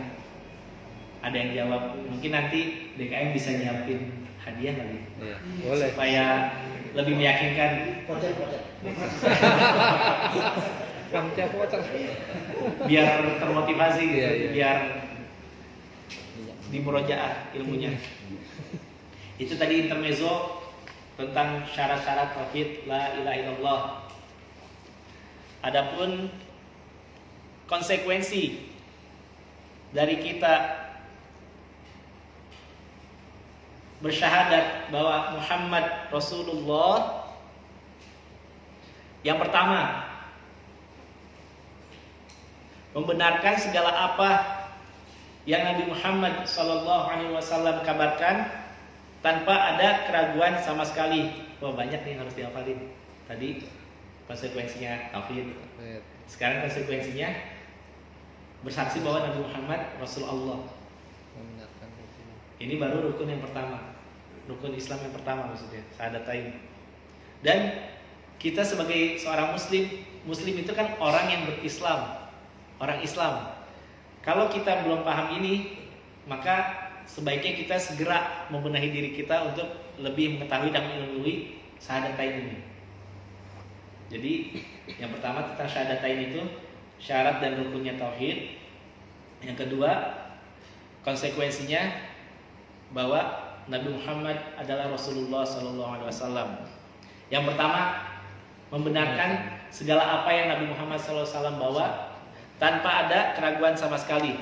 ada yang jawab. Mungkin nanti DKM bisa nyiapin hadiah kali, Ya, boleh. supaya lebih meyakinkan. Biar termotivasi gitu, Iya. biar di murojaah ilmunya. Itu tadi intermezzo tentang syarat-syarat tauhid la ilaha illallah. Adapun konsekuensi dari kita bersyahadat bahwa Muhammad Rasulullah, yang pertama, membenarkan segala apa yang Nabi Muhammad SAW kabarkan tanpa ada keraguan sama sekali. Wah, banyak nih yang harus dihafalin. Tadi konsekuensinya tauhid. Sekarang konsekuensinya bersaksi bahwa Nabi Muhammad Rasulullah. Ini baru rukun yang pertama, rukun Islam yang pertama maksudnya, syahadatain. Dan kita sebagai seorang Muslim itu kan orang yang berislam, orang Islam. Kalau kita belum paham ini, maka sebaiknya kita segera membenahi diri kita untuk lebih mengetahui dan mengilmui syahadatain ini. Jadi yang pertama tentang syahadatain itu syarat dan rukunnya tauhid. Yang kedua, konsekuensinya bahwa Nabi Muhammad adalah Rasulullah SAW. Yang pertama, membenarkan segala apa yang Nabi Muhammad SAW bawa tanpa ada keraguan sama sekali.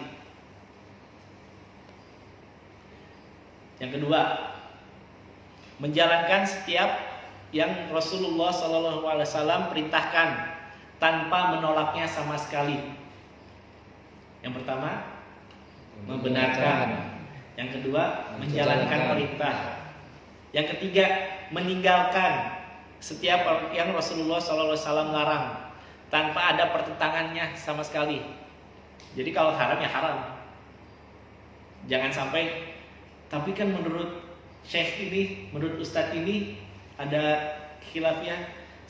Yang kedua, menjalankan setiap yang Rasulullah SAW perintahkan tanpa menolaknya sama sekali. Yang pertama, membenarkan. Yang kedua, menjalankan perintah. Yang ketiga, meninggalkan setiap yang Rasulullah SAW larang tanpa ada pertentangannya sama sekali. Jadi kalau haram ya haram. Jangan sampai, tapi kan menurut Syekh ini, menurut Ustadz ini ada khilafnya,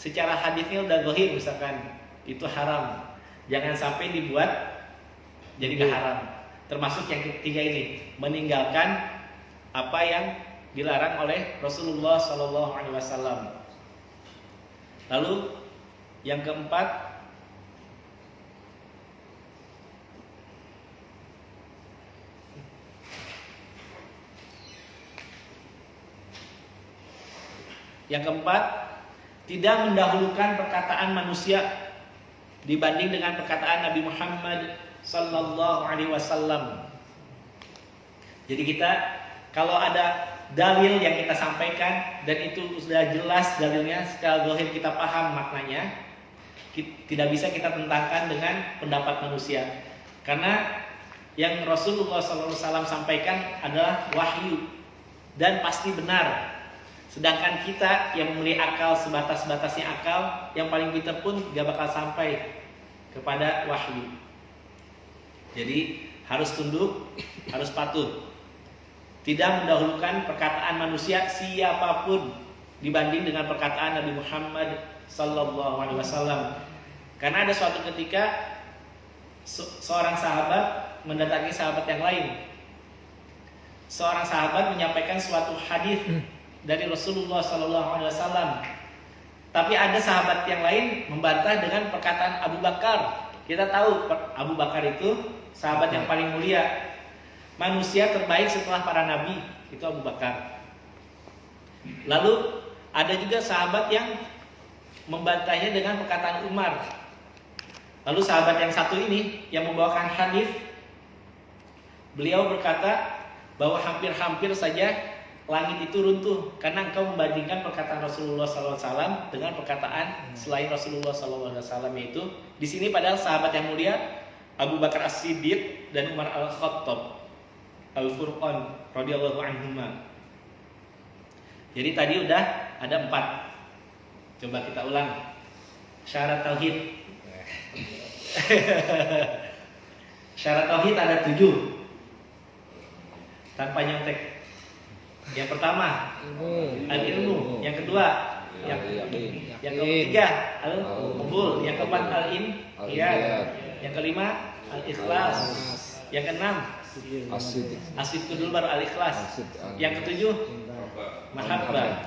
secara hadisnya udah zahir misalkan itu haram. Jangan sampai dibuat jadi gak haram. Termasuk yang ketiga ini, meninggalkan apa yang dilarang oleh Rasulullah SAW. Lalu yang keempat, tidak mendahulukan perkataan manusia dibanding dengan perkataan Nabi Muhammad sallallahu alaihi wasallam. Jadi kita kalau ada dalil yang kita sampaikan dan itu sudah jelas dalilnya, secara zahir kita paham maknanya, tidak bisa kita tentangkan dengan pendapat manusia. Karena yang Rasulullah SAW sampaikan adalah wahyu dan pasti benar. Sedangkan kita yang memiliki akal sebatas-batasnya akal, yang paling pintar pun gak bakal sampai kepada wahyu. Jadi harus tunduk, harus patuh. Tidak mendahulukan perkataan manusia siapapun dibanding dengan perkataan Nabi Muhammad SAW. Karena ada suatu ketika seorang sahabat mendatangi sahabat yang lain. Seorang sahabat menyampaikan suatu hadis dari Rasulullah SAW. Tapi ada sahabat yang lain membantah dengan perkataan Abu Bakar. Kita tahu Abu Bakar itu sahabat yang paling mulia, manusia terbaik setelah para nabi, itu Abu Bakar. Lalu ada juga sahabat yang membantahnya dengan perkataan Umar. Lalu sahabat yang satu ini yang membawakan hadis, beliau berkata bahwa hampir-hampir saja langit itu runtuh karena engkau membandingkan perkataan Rasulullah SAW dengan perkataan selain Rasulullah SAW, yaitu di sini padahal sahabat yang mulia Abu Bakar As-Siddiq dan Umar Al-Khattab Al-Furqan radhiyallahu anhuma. Jadi tadi udah ada 4. Coba kita ulang. Syarat tauhid. Syarat tauhid ada 7. Tanpa nyontek. Yang pertama al-ilmu, yang kedua yang ketiga al-qabul, yang keempat al-inqiyad, yang kelima al-ikhlas, yang keenam asyidq dulu baru al-ikhlas, yang ketujuh mahabbah.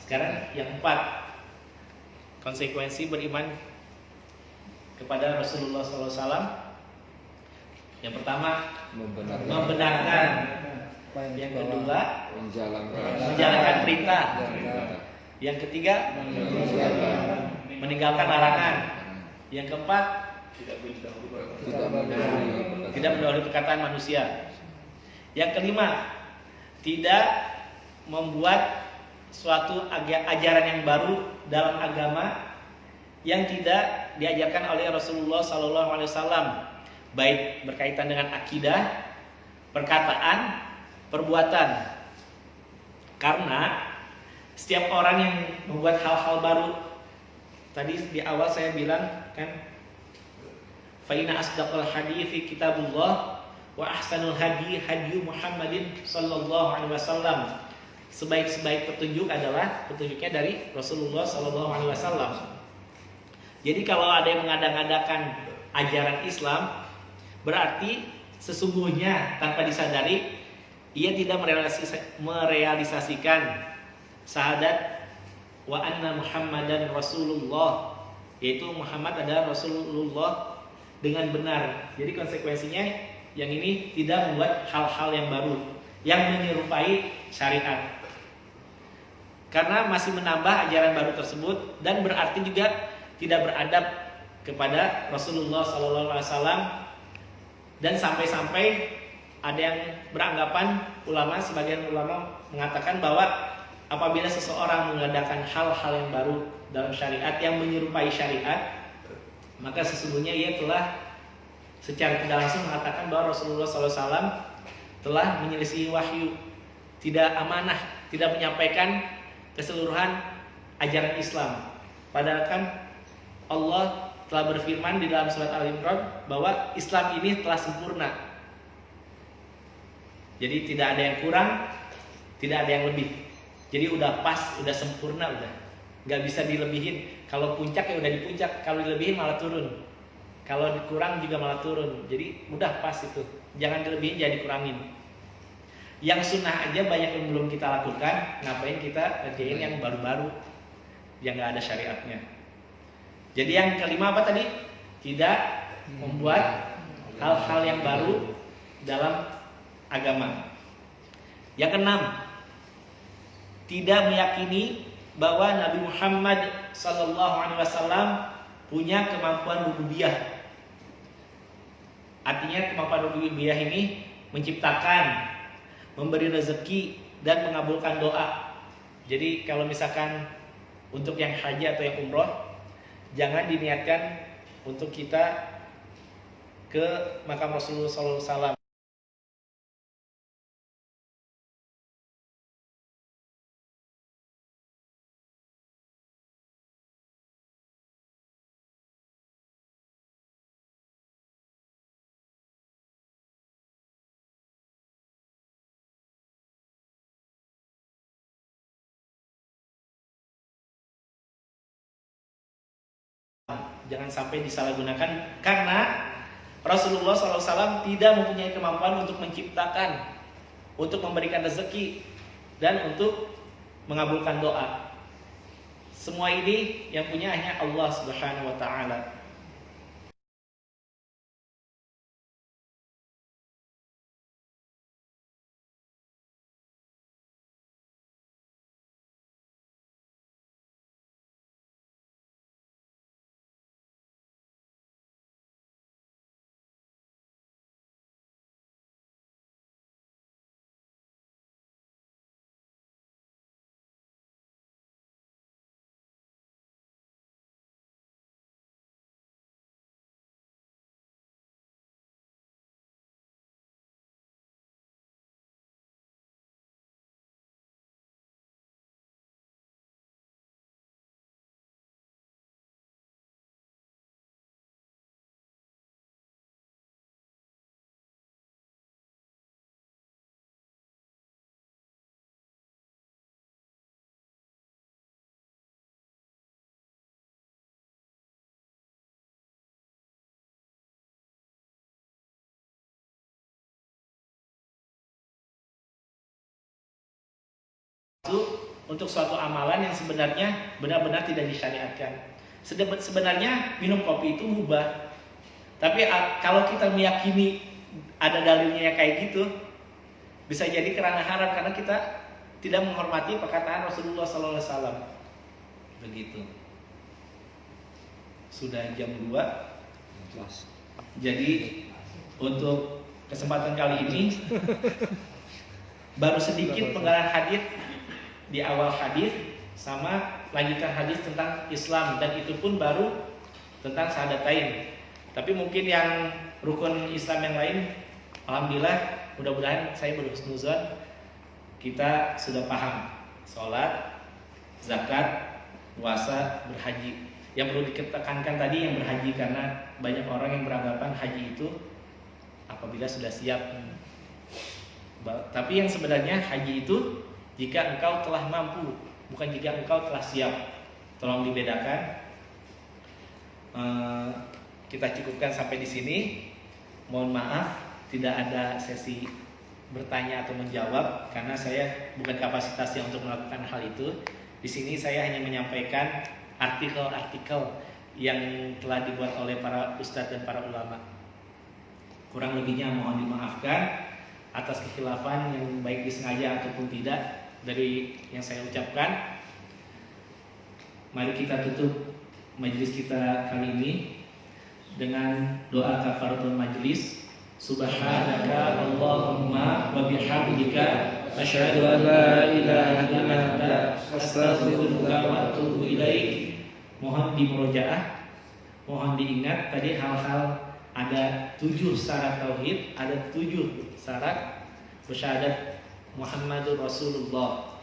Sekarang yang 4, konsekuensi beriman kepada Rasulullah SAW. Yang pertama membenarkan. Yang kedua menjalankan perintah. Yang ketiga meninggalkan larangan. Yang keempat tidak mendahului perkataan manusia. Yang kelima tidak membuat suatu ajaran yang baru dalam agama yang tidak diajarkan oleh Rasulullah SAW, baik berkaitan dengan akidah, perkataan, perbuatan. Karena setiap orang yang membuat hal-hal baru, tadi di awal saya bilang kan, fa inna asdaqal hadithi kitabullah wa ahsanul hadi hadyu Muhammadin sallallahu alaihi wasallam. Sebaik-sebaik petunjuk adalah petunjuknya dari Rasulullah sallallahu alaihi wasallam. Jadi kalau ada yang mengada-ngadakan ajaran Islam, berarti sesungguhnya tanpa disadari ia tidak merealisasikan syahadat wa anna Muhammadan Rasulullah, yaitu Muhammad adalah Rasulullah dengan benar. Jadi konsekuensinya yang ini tidak membuat hal-hal yang baru yang menyerupai syariat, karena masih menambah ajaran baru tersebut dan berarti juga tidak beradab kepada Rasulullah SAW. Dan sampai-sampai ada yang beranggapan, sebagian ulama mengatakan bahwa apabila seseorang mengadakan hal-hal yang baru dalam syariat yang menyerupai syariat, maka sesungguhnya ia telah secara tidak langsung mengatakan bahwa Rasulullah SAW telah menyelisihi wahyu, tidak amanah, tidak menyampaikan keseluruhan ajaran Islam. Padahal kan Allah telah berfirman di dalam surat Al-Imran bahwa Islam ini telah sempurna. Jadi tidak ada yang kurang, tidak ada yang lebih. Jadi udah pas, udah sempurna, udah nggak bisa dilebihin. Kalau puncak ya udah di puncak, kalau dilebihin malah turun. Kalau dikurang juga malah turun. Jadi udah pas itu. Jangan dilebihin, jangan dikurangin. Yang sunnah aja banyak yang belum kita lakukan, ngapain kita ngerjain yang baru-baru yang nggak ada syariatnya. Jadi yang kelima apa tadi? Tidak membuat hal-hal yang baru dalam agama. Yang keenam, tidak meyakini bahwa Nabi Muhammad SAW punya kemampuan rububiyah. Artinya kemampuan rububiyah ini menciptakan, memberi rezeki, dan mengabulkan doa. Jadi kalau misalkan untuk yang haji atau yang umroh, jangan diniatkan untuk kita ke makam Rasulullah SAW. Jangan sampai disalahgunakan, karena Rasulullah SAW tidak mempunyai kemampuan untuk menciptakan, untuk memberikan rezeki, dan untuk mengabulkan doa. Semua ini yang punya hanya Allah Subhanahu wa Ta'ala. Untuk suatu amalan yang sebenarnya benar-benar tidak disyariatkan. Sebenarnya minum kopi itu mubah, tapi kalau kita meyakini ada dalilnya kayak gitu, bisa jadi karena haram, karena kita tidak menghormati perkataan Rasulullah SAW. Begitu. Sudah jam 2. Jadi untuk kesempatan kali ini baru sedikit penggalan hadis di awal hadis, sama lanjutan hadis tentang Islam, dan itu pun baru tentang syahadatain. Tapi mungkin yang rukun Islam yang lain, alhamdulillah, mudah-mudahan saya berhusnuzon kita sudah paham. Sholat, zakat, puasa, berhaji. Yang perlu ditekankan tadi yang berhaji, karena banyak orang yang beranggapan haji itu apabila sudah siap. Tapi yang sebenarnya haji itu jika engkau telah mampu, bukan jika engkau telah siap. Tolong dibedakan. Kita cukupkan sampai di sini. Mohon maaf tidak ada sesi bertanya atau menjawab, karena saya bukan kapasitasnya untuk melakukan hal itu. Di sini saya hanya menyampaikan artikel-artikel yang telah dibuat oleh para ustadz dan para ulama. Kurang lebihnya mohon dimaafkan atas kekhilafan yang baik disengaja ataupun tidak dari yang saya ucapkan. Mari kita tutup majelis kita kali ini dengan doa kafaratul majelis. Subhanaka Allahumma wa bihamdika asyhadu an la ilaha illa anta astaghfiruka wa atubu ilaik. Mohon dimurojaah, mohon diingat tadi hal-hal, ada 7 syarat tauhid, ada 7 syarat bersyahadat Muhammadur Rasulullah.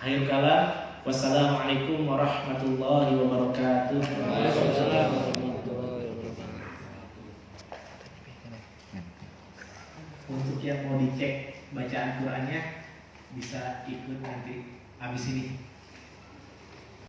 Akhir kalam, wassalamualaikum warahmatullahi wabarakatuh. Untuk yang mau dicek bacaan Qurannya bisa ikut nanti habis ini.